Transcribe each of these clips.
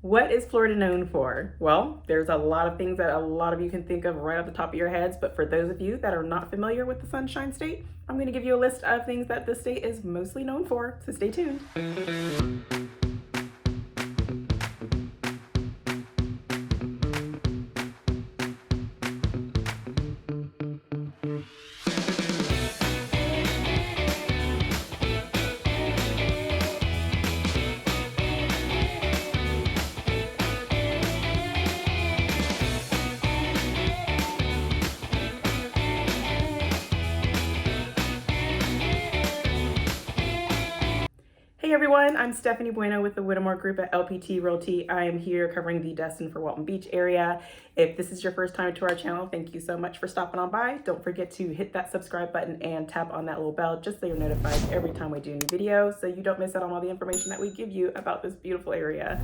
What is Florida known for? Well, there's a lot of things that a lot of you can think of right off the top of your heads, but for those of you that are not familiar with the Sunshine State, I'm going to give you a list of things that the state is mostly known for, so stay tuned. Hey everyone, I'm Stephanie Bueno with the Whittemore Group at LPT Realty. I am here covering the Destin-Fort Walton Beach area. If this is your first time to our channel, thank you so much for stopping on by. Don't forget to hit that subscribe button and tap on that little bell just so you're notified every time we do a new video so you don't miss out on all the information that we give you about this beautiful area.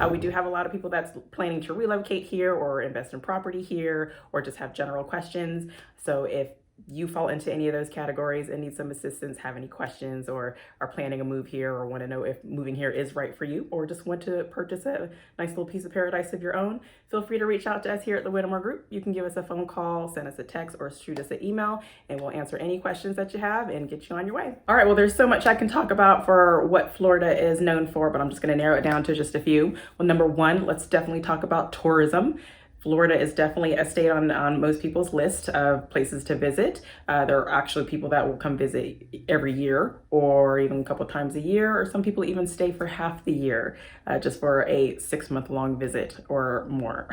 We do have a lot of people that's planning to relocate here or invest in property here or just have general questions. So if you fall into any of those categories and need some assistance, have any questions, or are planning a move here, or want to know if moving here is right for you, or just want to purchase a nice little piece of paradise of your own, feel free to reach out to us here at the Whittemore Group. You can give us a phone call, send us a text, or shoot us an email, and we'll answer any questions that you have and get you on your way. All right, well, there's so much I can talk about for what Florida is known for, but I'm just going to narrow it down to just a few. Well, number one, let's definitely talk about tourism. Florida is definitely a state on most people's list of places to visit. There are actually people that will come visit every year or even a couple times a year, or some people even stay for half the year just for a 6-month long visit or more.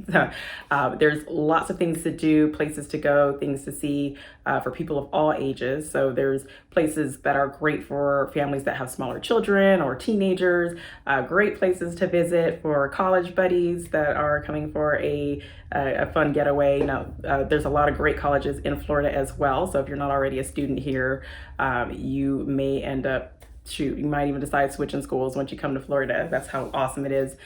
There's lots of things to do, places to go, things to see for people of all ages. So there's places that are great for families that have smaller children or teenagers, great places to visit for college buddies that are coming for a fun getaway. Now, there's a lot of great colleges in Florida as well. So if you're not already a student here, you may end up you might even decide switching schools once you come to Florida. That's how awesome it is.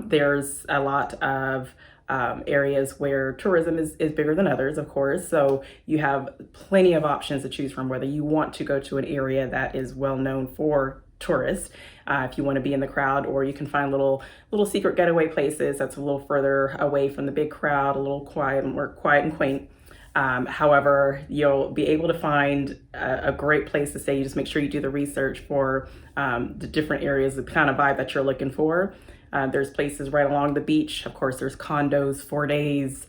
There's a lot of areas where tourism is bigger than others, of course. So you have plenty of options to choose from, whether you want to go to an area that is well known for tourists, if you want to be in the crowd, or you can find little secret getaway places that's a little further away from the big crowd, a little quiet, more quiet and quaint. However, you'll be able to find a great place to stay. You just make sure you do the research for the different areas, the kind of vibe that you're looking for. There's places right along the beach. Of course, there's condos, 4 days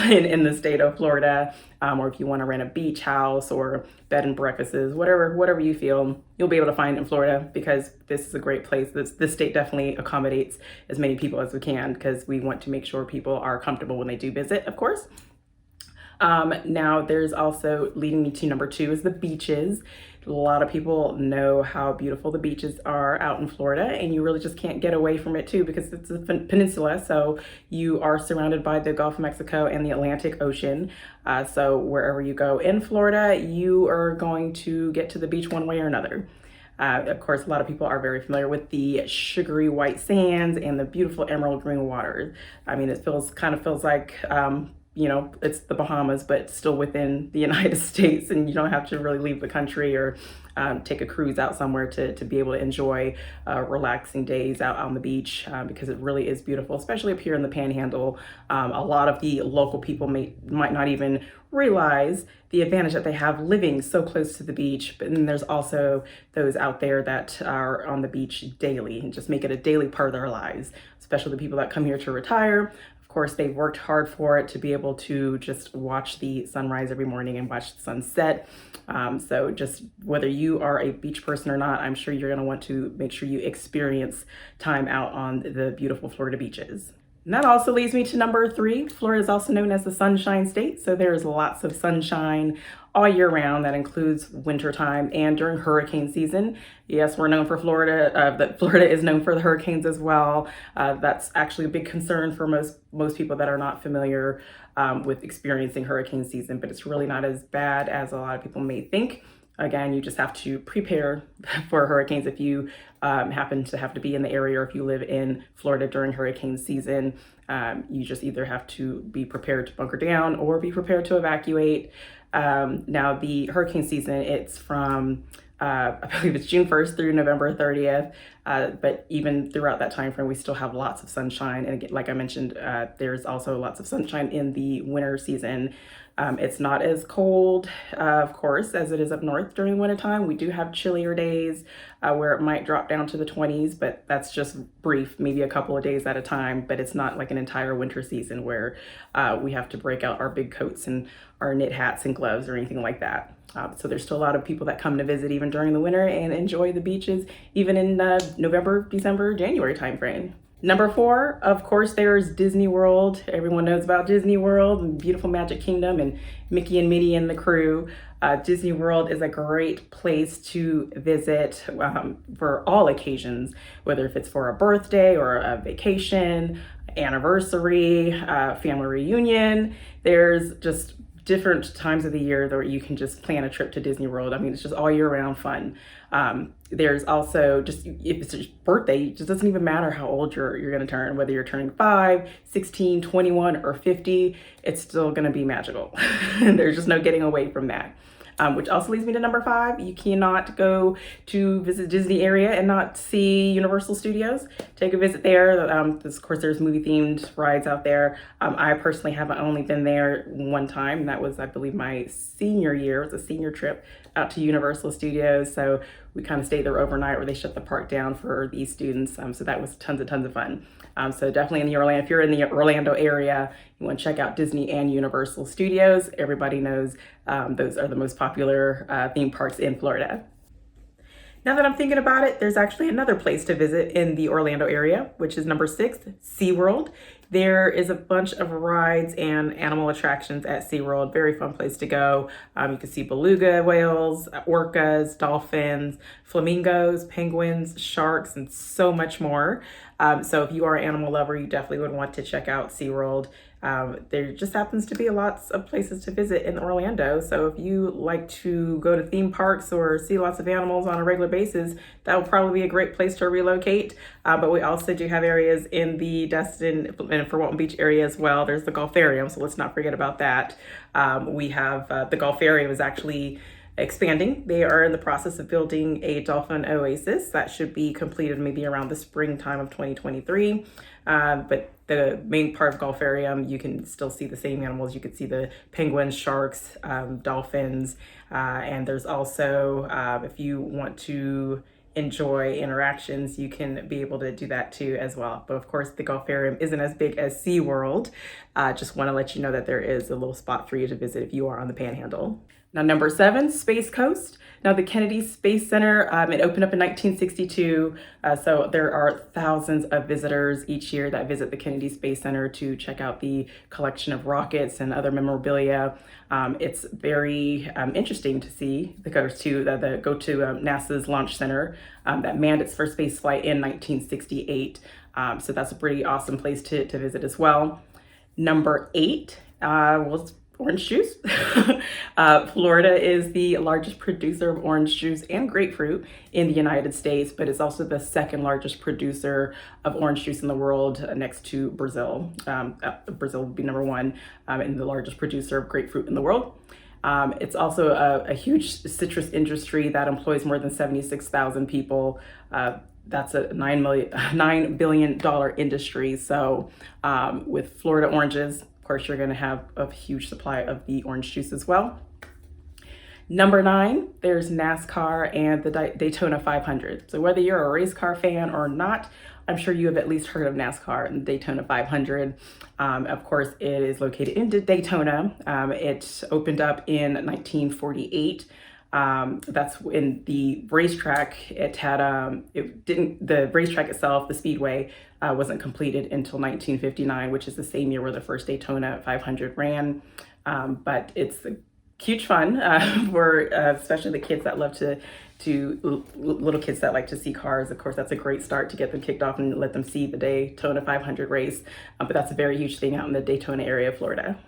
in the state of Florida, or if you want to rent a beach house or bed and breakfasts, whatever you feel, you'll be able to find in Florida, because this is a great place. This state definitely accommodates as many people as we can, because we want to make sure people are comfortable when they do visit, of course. Now there's also, leading me to number two, is the beaches. A lot of people know how beautiful the beaches are out in Florida, and you really just can't get away from it too, because it's a peninsula. So you are surrounded by the Gulf of Mexico and the Atlantic Ocean. So wherever you go in Florida, you are going to get to the beach one way or another. Of course, a lot of people are very familiar with the sugary white sands and the beautiful emerald green waters. I mean, it kind of feels like, it's the Bahamas, but still within the United States, and you don't have to really leave the country or take a cruise out somewhere to be able to enjoy relaxing days out on the beach, because it really is beautiful, especially up here in the Panhandle. A lot of the local people might not even realize the advantage that they have living so close to the beach, but then there's also those out there that are on the beach daily and just make it a daily part of their lives, especially the people that come here to retire. Of course, they've worked hard for it to be able to just watch the sunrise every morning and watch the sunset. So just whether you are a beach person or not, I'm sure you're going to want to make sure you experience time out on the beautiful Florida beaches. And that also leads me to number three. Florida is also known as the Sunshine State. So there's lots of sunshine all year round. That includes wintertime and during hurricane season. Yes, we're known for Florida, but Florida is known for the hurricanes as well. That's actually a big concern for most people that are not familiar with experiencing hurricane season, but it's really not as bad as a lot of people may think. Again, you just have to prepare for hurricanes if you happen to have to be in the area, or if you live in Florida during hurricane season. You just either have to be prepared to bunker down or be prepared to evacuate. Now, the hurricane season, it's from I believe it's June 1st through November 30th. But even throughout that time frame, we still have lots of sunshine. And again, like I mentioned, there's also lots of sunshine in the winter season. It's not as cold, of course, as it is up north during the wintertime. We do have chillier days where it might drop down to the 20s, but that's just brief, maybe a couple of days at a time. But it's not like an entire winter season where we have to break out our big coats and our knit hats and gloves or anything like that. So there's still a lot of people that come to visit even during the winter and enjoy the beaches, even in November, December, January timeframe. Number 4, of course, there's Disney World. Everyone knows about Disney World and beautiful Magic Kingdom and Mickey and Minnie and the crew. Disney World is a great place to visit for all occasions, whether if it's for a birthday or a vacation, anniversary, family reunion. There's just different times of the year that you can just plan a trip to Disney World. I mean, it's just all year round fun. There's also just, if it's your birthday, it just doesn't even matter how old you're going to turn, whether you're turning 5, 16, 21, or 50, it's still going to be magical. There's just no getting away from that. Which also leads me to number 5. You cannot go to visit Disney area and not see Universal Studios. Take a visit there. Of course, there's movie themed rides out there. I personally haven't only been there one time. And that was, I believe, my senior year. It was a senior trip out to Universal Studios. So we kind of stayed there overnight where they shut the park down for these students. So that was tons of fun. So definitely if you're in the Orlando area, you want to check out Disney and Universal Studios. Everybody knows those are the most popular theme parks in Florida. Now that I'm thinking about it, there's actually another place to visit in the Orlando area, which is number 6, SeaWorld. There is a bunch of rides and animal attractions at SeaWorld. Very fun place to go. You can see beluga whales, orcas, dolphins, flamingos, penguins, sharks, and so much more. So if you are an animal lover, you definitely would want to check out SeaWorld. There just happens to be lots of places to visit in Orlando. So if you like to go to theme parks or see lots of animals on a regular basis, that will probably be a great place to relocate. But we also do have areas in the Destin-Fort Walton Beach area as well. There's the Golfarium, so let's not forget about that. We have the Golfarium is actually expanding. They are in the process of building a dolphin oasis that should be completed maybe around the springtime of 2023. But the main part of Golfarium, you can still see the same animals. You could see the penguins, sharks, dolphins, and there's also, if you want to enjoy interactions, you can be able to do that too as well. But of course, the Golfarium isn't as big as SeaWorld. Just want to let you know that there is a little spot for you to visit if you are on the Panhandle. Now, number 7, Space Coast. Now, the Kennedy Space Center, it opened up in 1962, so there are thousands of visitors each year that visit the Kennedy Space Center to check out the collection of rockets and other memorabilia. It's very interesting to see go to NASA's Launch Center that manned its first space flight in 1968. So that's a pretty awesome place to visit as well. Number 8 was orange juice. Florida is the largest producer of orange juice and grapefruit in the United States, but it's also the second largest producer of orange juice in the world next to Brazil. Brazil would be number 1 and the largest producer of grapefruit in the world. It's also a huge citrus industry that employs more than 76,000 people. That's a $9 billion industry. So with Florida oranges, of course, you're going to have a huge supply of the orange juice as well. Number 9, there's NASCAR and the Daytona 500. So whether you're a race car fan or not, I'm sure you have at least heard of NASCAR and the Daytona 500. Of course, it is located in Daytona. It opened up in 1948. That's when the racetrack, the racetrack itself, the speedway, wasn't completed until 1959, which is the same year where the first Daytona 500 ran. But it's huge fun for especially the kids that love little kids that like to see cars. Of course, that's a great start to get them kicked off and let them see the Daytona 500 race. But that's a very huge thing out in the Daytona area of Florida.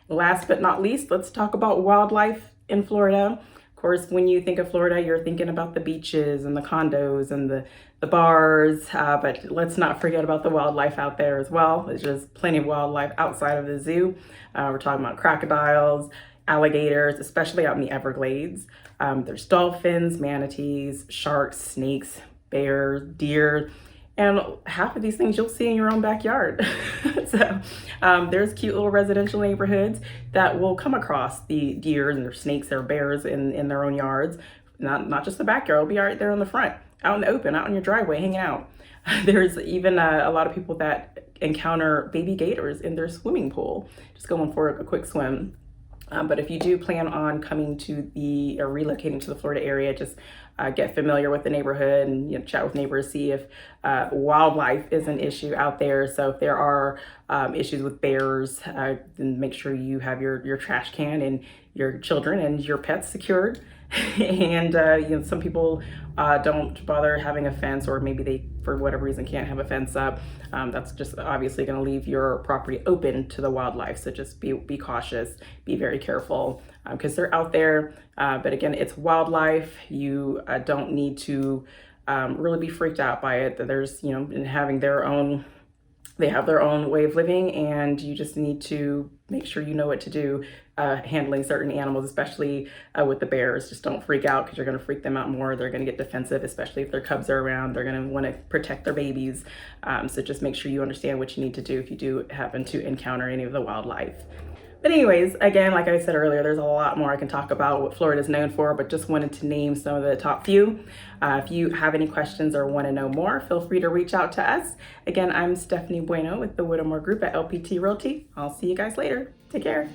Last but not least, let's talk about wildlife in Florida. Of course, when you think of Florida, you're thinking about the beaches and the condos and the bars, but let's not forget about the wildlife out there as well. There's just plenty of wildlife outside of the zoo. We're talking about crocodiles, alligators, especially out in the Everglades. There's dolphins, manatees, sharks, snakes, bears, deer, and half of these things you'll see in your own backyard. So there's cute little residential neighborhoods that will come across the deer and their snakes or bears in their own yards. Not just the backyard, it'll be right there in the front, out in the open, out in your driveway, hanging out. There's even a lot of people that encounter baby gators in their swimming pool, just going for a quick swim. But if you do plan on coming to or relocating to the Florida area, just get familiar with the neighborhood and chat with neighbors, see if wildlife is an issue out there. So if there are issues with bears, then make sure you have your trash can and your children and your pets secured. And some people don't bother having a fence, or maybe they, for whatever reason, can't have a fence up. That's just obviously going to leave your property open to the wildlife. So just be cautious, be very careful, because they're out there. But again, it's wildlife. You don't need to really be freaked out by it. That there's, having their own. They have their own way of living, and you just need to make sure you know what to do handling certain animals, especially with the bears. Just don't freak out, because you're going to freak them out more. They're going to get defensive, especially if their cubs are around. They're going to want to protect their babies. So just make sure you understand what you need to do if you do happen to encounter any of the wildlife. But anyways, again, like I said earlier, there's a lot more I can talk about what Florida is known for, but just wanted to name some of the top few. If you have any questions or want to know more, feel free to reach out to us. Again, I'm Stephanie Bueno with the Whittemore Group at LPT Realty. I'll see you guys later. Take care.